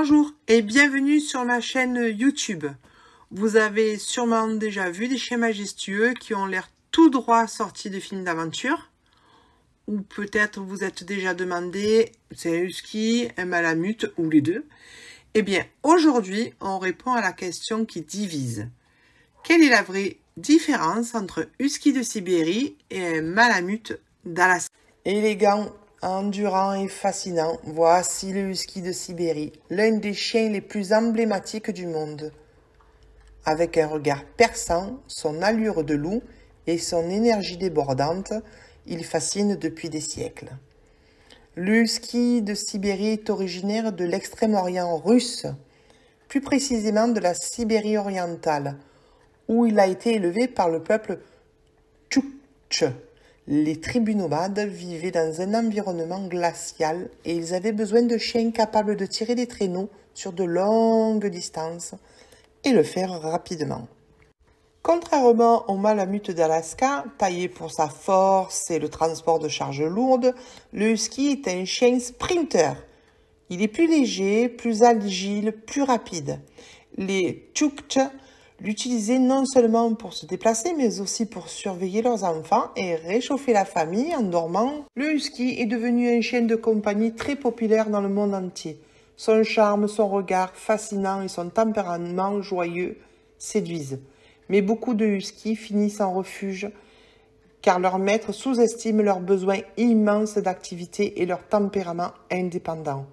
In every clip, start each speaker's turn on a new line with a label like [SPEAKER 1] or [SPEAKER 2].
[SPEAKER 1] Bonjour et bienvenue sur ma chaîne YouTube. Vous avez sûrement déjà vu des chiens majestueux qui ont l'air tout droit sortis de films d'aventure. Ou peut-être vous êtes déjà demandé, c'est un husky, un malamute ou les deux. Eh bien, aujourd'hui, on répond à la question qui divise. Quelle est la vraie différence entre husky de Sibérie et un malamute d'Alaska? Élégant, endurant et fascinant, voici le husky de Sibérie, l'un des chiens les plus emblématiques du monde. Avec un regard perçant, son allure de loup et son énergie débordante, il fascine depuis des siècles. Le husky de Sibérie est originaire de l'extrême-orient russe, plus précisément de la Sibérie orientale, où il a été élevé par le peuple Tchoukche. Les tribus nomades vivaient dans un environnement glacial et ils avaient besoin de chiens capables de tirer des traîneaux sur de longues distances et le faire rapidement. Contrairement au malamute d'Alaska, taillé pour sa force et le transport de charges lourdes, le husky est un chien sprinter. Il est plus léger, plus agile, plus rapide. Les Tchoukches l'utilisaient non seulement pour se déplacer, mais aussi pour surveiller leurs enfants et réchauffer la famille en dormant. Le husky est devenu un chien de compagnie très populaire dans le monde entier. Son charme, son regard fascinant et son tempérament joyeux séduisent. Mais beaucoup de huskies finissent en refuge car leurs maîtres sous-estiment leurs besoins immenses d'activité et leur tempérament indépendant.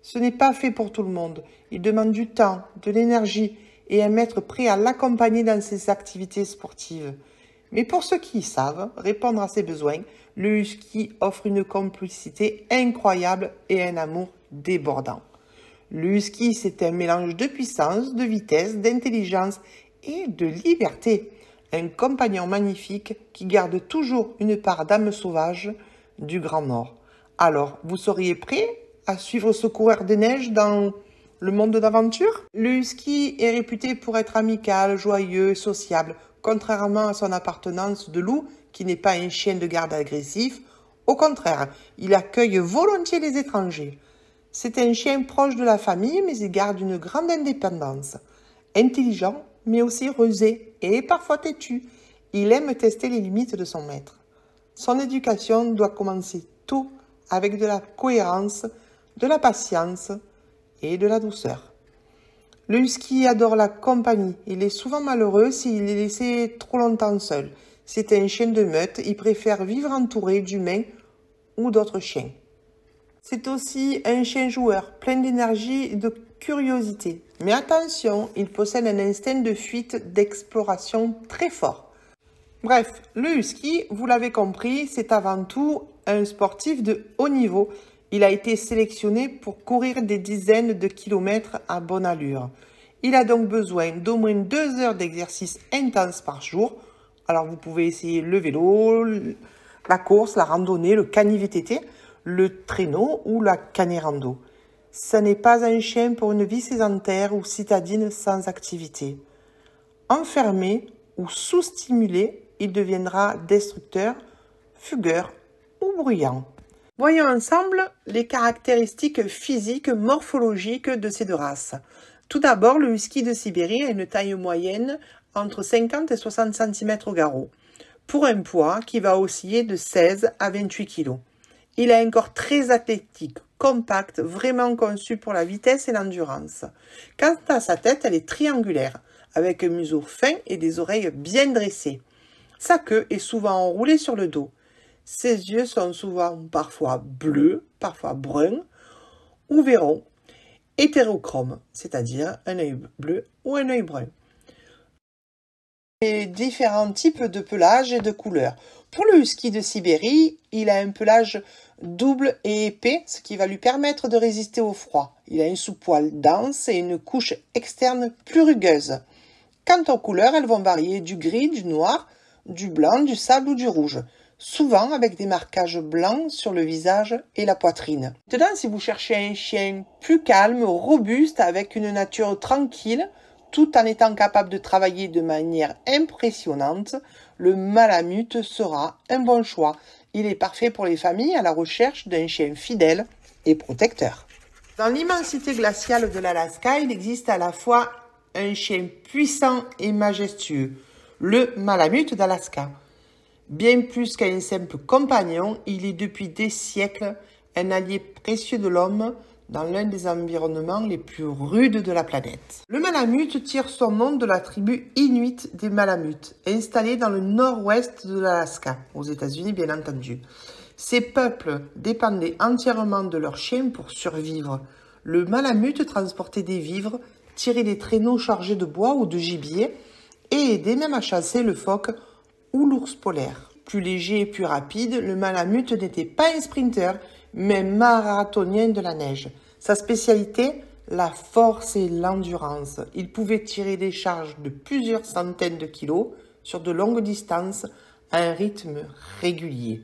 [SPEAKER 1] Ce n'est pas fait pour tout le monde. Il demande du temps, de l'énergie et un maître prêt à l'accompagner dans ses activités sportives. Mais pour ceux qui savent répondre à ses besoins, le husky offre une complicité incroyable et un amour débordant. Le husky, c'est un mélange de puissance, de vitesse, d'intelligence et de liberté. Un compagnon magnifique qui garde toujours une part d'âme sauvage du Grand Nord. Alors, vous seriez prêt à suivre ce coureur des neiges dans le monde d'aventure? Le husky est réputé pour être amical, joyeux et sociable, contrairement à son appartenance de loup, qui n'est pas un chien de garde agressif. Au contraire, il accueille volontiers les étrangers. C'est un chien proche de la famille, mais il garde une grande indépendance. Intelligent, mais aussi rusé et parfois têtu, il aime tester les limites de son maître. Son éducation doit commencer tôt, avec de la cohérence, de la patience et de la douceur. Le husky adore la compagnie. Il est souvent malheureux s'il est laissé trop longtemps seul. C'est un chien de meute. Il préfère vivre entouré d'humains ou d'autres chiens. C'est aussi un chien joueur, plein d'énergie et de curiosité. Mais attention, il possède un instinct de fuite, d'exploration très fort. Bref, le husky, vous l'avez compris, c'est avant tout un sportif de haut niveau. Il a été sélectionné pour courir des dizaines de kilomètres à bonne allure. Il a donc besoin d'au moins 2 heures d'exercice intense par jour. Alors vous pouvez essayer le vélo, la course, la randonnée, le cani-VTT, le traîneau ou la canet-rando. Ce n'est pas un chien pour une vie sédentaire ou citadine sans activité. Enfermé ou sous-stimulé, il deviendra destructeur, fugueur ou bruyant. Voyons ensemble les caractéristiques physiques morphologiques de ces deux races. Tout d'abord, le husky de Sibérie a une taille moyenne entre 50 et 60 cm au garrot, pour un poids qui va osciller de 16 à 28 kg. Il a un corps très athlétique, compact, vraiment conçu pour la vitesse et l'endurance. Quant à sa tête, elle est triangulaire, avec un museau fin et des oreilles bien dressées. Sa queue est souvent enroulée sur le dos. Ses yeux sont souvent parfois bleus, parfois bruns, ou verrons, hétérochromes, c'est-à-dire un œil bleu ou un œil brun. Et différents types de pelage et de couleurs. Pour le husky de Sibérie, il a un pelage double et épais, ce qui va lui permettre de résister au froid. Il a un sous-poil dense et une couche externe plus rugueuse. Quant aux couleurs, elles vont varier du gris, du noir, du blanc, du sable ou du rouge, souvent avec des marquages blancs sur le visage et la poitrine. Maintenant, si vous cherchez un chien plus calme, robuste, avec une nature tranquille, tout en étant capable de travailler de manière impressionnante, le malamute sera un bon choix. Il est parfait pour les familles à la recherche d'un chien fidèle et protecteur. Dans l'immensité glaciale de l'Alaska, il existe à la fois un chien puissant et majestueux, le Malamute d'Alaska. Bien plus qu'un simple compagnon, il est depuis des siècles un allié précieux de l'homme dans l'un des environnements les plus rudes de la planète. Le Malamute tire son nom de la tribu inuit des Malamutes, installée dans le nord-ouest de l'Alaska, aux États-Unis bien entendu. Ces peuples dépendaient entièrement de leurs chiens pour survivre. Le Malamute transportait des vivres, tirait des traîneaux chargés de bois ou de gibier et aidait même à chasser le phoque ou l'ours polaire. Plus léger et plus rapide, le Malamute n'était pas un sprinter, mais un marathonien de la neige. Sa spécialité, la force et l'endurance. Il pouvait tirer des charges de plusieurs centaines de kilos sur de longues distances à un rythme régulier.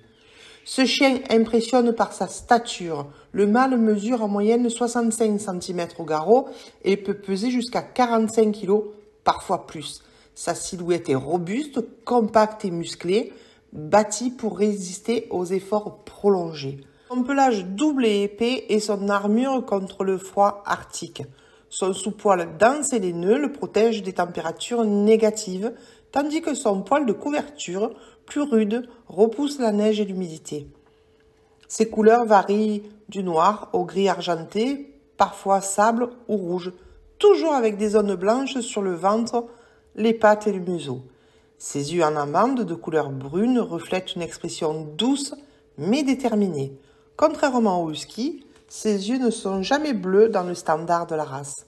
[SPEAKER 1] Ce chien impressionne par sa stature. Le mâle mesure en moyenne 65 cm au garrot et peut peser jusqu'à 45 kg, parfois plus. Sa silhouette est robuste, compacte et musclée, bâtie pour résister aux efforts prolongés. Son pelage double et épais est son armure contre le froid arctique. Son sous-poil dense et laineux le protège des températures négatives, tandis que son poil de couverture, plus rude, repousse la neige et l'humidité. Ses couleurs varient du noir au gris argenté, parfois sable ou rouge, toujours avec des zones blanches sur le ventre, les pattes et le museau. Ses yeux en amande de couleur brune reflètent une expression douce mais déterminée. Contrairement au husky, ses yeux ne sont jamais bleus dans le standard de la race.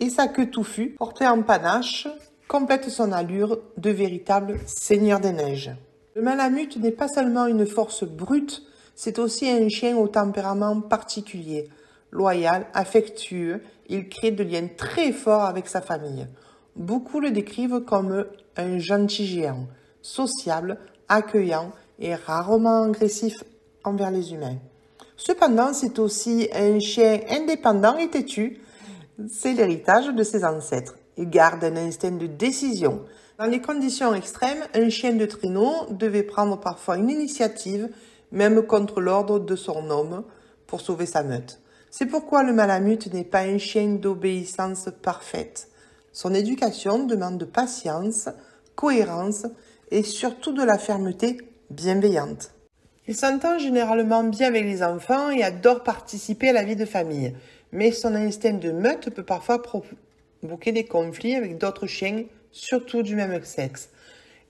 [SPEAKER 1] Et sa queue touffue, portée en panache, complète son allure de véritable seigneur des neiges. Le Malamute n'est pas seulement une force brute, c'est aussi un chien au tempérament particulier. Loyal, affectueux, il crée de liens très forts avec sa famille. Beaucoup le décrivent comme un gentil géant, sociable, accueillant et rarement agressif envers les humains. Cependant, c'est aussi un chien indépendant et têtu. C'est l'héritage de ses ancêtres. Il garde un instinct de décision. Dans les conditions extrêmes, un chien de traîneau devait prendre parfois une initiative, même contre l'ordre de son homme, pour sauver sa meute. C'est pourquoi le Malamute n'est pas un chien d'obéissance parfaite. Son éducation demande de patience, cohérence et surtout de la fermeté bienveillante. Il s'entend généralement bien avec les enfants et adore participer à la vie de famille, mais son instinct de meute peut parfois provoquer des conflits avec d'autres chiens, surtout du même sexe.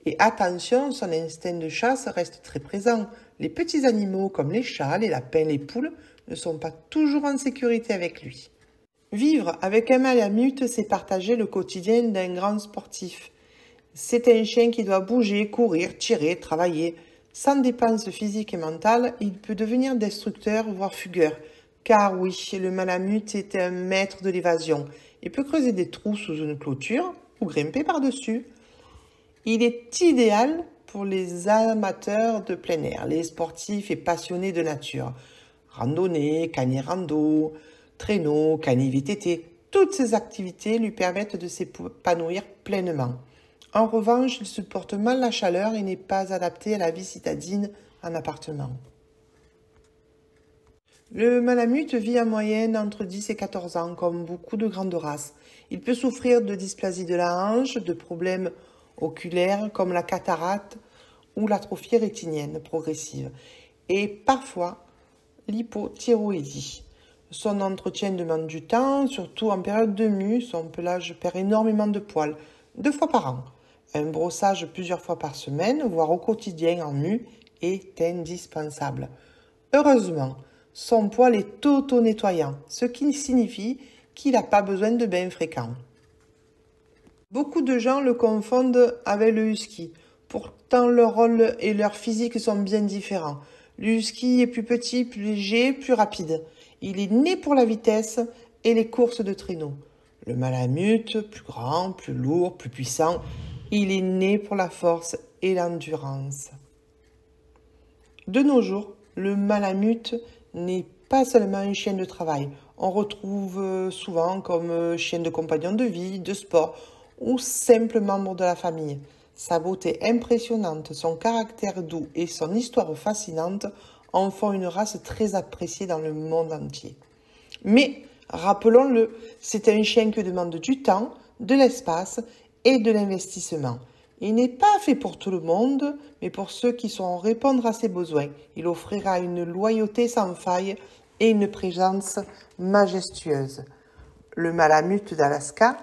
[SPEAKER 1] Et attention, son instinct de chasse reste très présent. Les petits animaux comme les chats, les lapins, les poules ne sont pas toujours en sécurité avec lui. Vivre avec un Malamute, c'est partager le quotidien d'un grand sportif. C'est un chien qui doit bouger, courir, tirer, travailler. Sans dépenses physiques et mentales, il peut devenir destructeur, voire fugueur. Car oui, le Malamute est un maître de l'évasion. Il peut creuser des trous sous une clôture ou grimper par-dessus. Il est idéal pour les amateurs de plein air, les sportifs et passionnés de nature. Randonnée, canier rando, traîneau, canier VTT, toutes ces activités lui permettent de s'épanouir pleinement. En revanche, il supporte mal la chaleur et n'est pas adapté à la vie citadine en appartement. Le Malamute vit en moyenne entre 10 et 14 ans, comme beaucoup de grandes races. Il peut souffrir de dysplasie de la hanche, de problèmes oculaires comme la cataracte ou l'atrophie rétinienne progressive, et parfois l'hypothyroïdie. Son entretien demande du temps, surtout en période de mue. Son pelage perd énormément de poils, 2 fois par an. Un brossage plusieurs fois par semaine, voire au quotidien en mue, est indispensable. Heureusement, son poil est auto-nettoyant, ce qui signifie qu'il n'a pas besoin de bains fréquents. Beaucoup de gens le confondent avec le husky. Pourtant, leur rôle et leur physique sont bien différents. Le husky est plus petit, plus léger, plus rapide. Il est né pour la vitesse et les courses de traîneau. Le Malamute, plus grand, plus lourd, plus puissant, il est né pour la force et l'endurance. De nos jours, le Malamute n'est pas seulement un chien de travail. On retrouve souvent comme chien de compagnon de vie, de sport ou simple membre de la famille. Sa beauté impressionnante, son caractère doux et son histoire fascinante en font une race très appréciée dans le monde entier. Mais Rappelons-le, c'est un chien qui demande du temps, de l'espace et de l'investissement. Il n'est pas fait pour tout le monde, mais pour ceux qui sauront répondre à ses besoins. Il offrira une loyauté sans faille et une présence majestueuse. Le Malamute d'Alaska,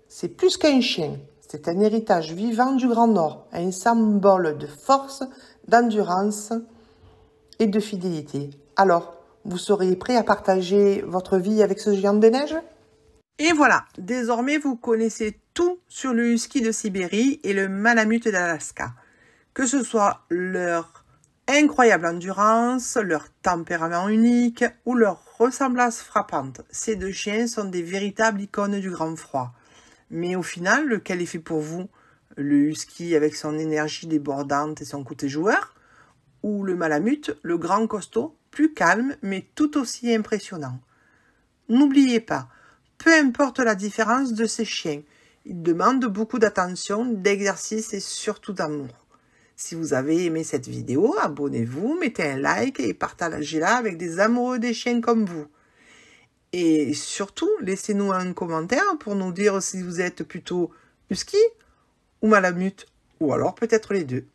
[SPEAKER 1] c'est plus qu'un chien. C'est un héritage vivant du Grand Nord, un symbole de force, d'endurance et de fidélité. Alors, vous seriez prêt à partager votre vie avec ce géant de neige? Et voilà, désormais vous connaissez tout sur le husky de Sibérie et le Malamute d'Alaska. Que ce soit leur incroyable endurance, leur tempérament unique ou leur ressemblance frappante, ces deux chiens sont des véritables icônes du grand froid. Mais au final, lequel est fait pour vous? Le husky avec son énergie débordante et son côté joueur? Ou le Malamute, le grand costaud, plus calme mais tout aussi impressionnant? N'oubliez pas, peu importe la différence de ces chiens, ils demandent beaucoup d'attention, d'exercice et surtout d'amour. Si vous avez aimé cette vidéo, abonnez-vous, mettez un like et partagez-la avec des amoureux des chiens comme vous. Et surtout, laissez-nous un commentaire pour nous dire si vous êtes plutôt husky ou Malamute, ou alors peut-être les deux.